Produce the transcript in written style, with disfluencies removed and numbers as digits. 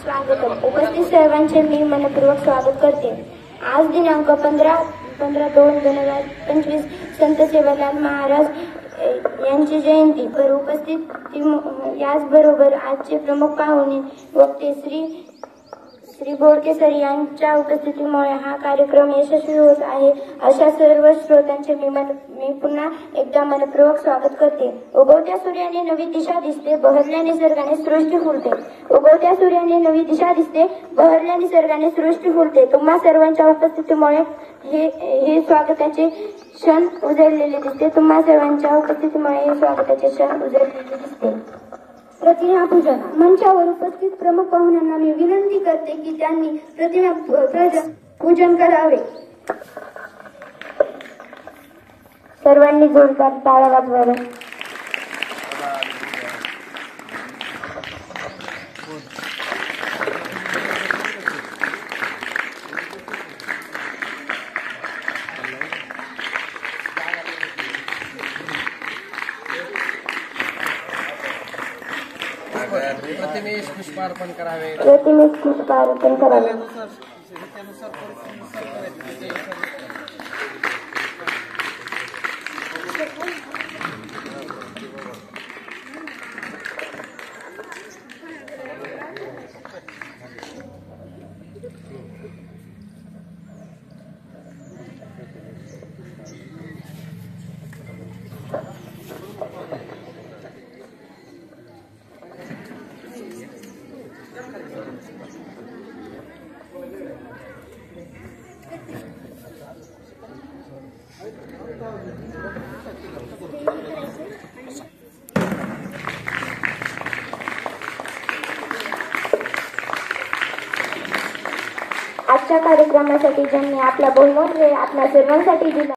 स्वागतम. उपस्थित सर्वांचे मी मनपूर्वक स्वागत करते. आज दिनांक 15/2/2025 संत सेवालाल महाराज यांची जयंती. पर उपस्थित याचबरोबर आजचे प्रमुख पाहुणे वक्ते श्री बोडके सर यांच्या उपस्थितीमुळे हा कार्यक्रम यशस्वी होत आहे. अशा सर्व श्रोत्यांचे मी पुन्हा एकदा मनपूर्वक स्वागत करते. उगवत्या सूर्याने नवी दिशा दिसते, बहरल्या निसर्गाने सृष्टी फुलते. उगवत्या सूर्याने नवी दिशा दिसते, बहरल्या निसर्गाने सृष्टी फुलते. तुम्हा सर्वांच्या उपस्थितीमुळे हे स्वागताचे क्षण उजळलेले दिसते. तुम्हा सर्वांच्या उपस्थितीमुळे हे स्वागताचे क्षण उजळलेले दिसते. प्रतिमा पूजन. मंचावर उपस्थित प्रमुख पाहुण्यांना मी विनंती करते की त्यांनी प्रतिमा पूजन करावे. सर्वांनी जोरदार टाळ्या वाजवाव्या. प्रतिमेस पुष्पार्पण करावे. प्रतिमेस पुष्पार्पण करावे. आजच्या कार्यक्रमासाठी ज्यांनी आपला बहुमूल्य वेळ आपल्या सर्वांसाठी दिला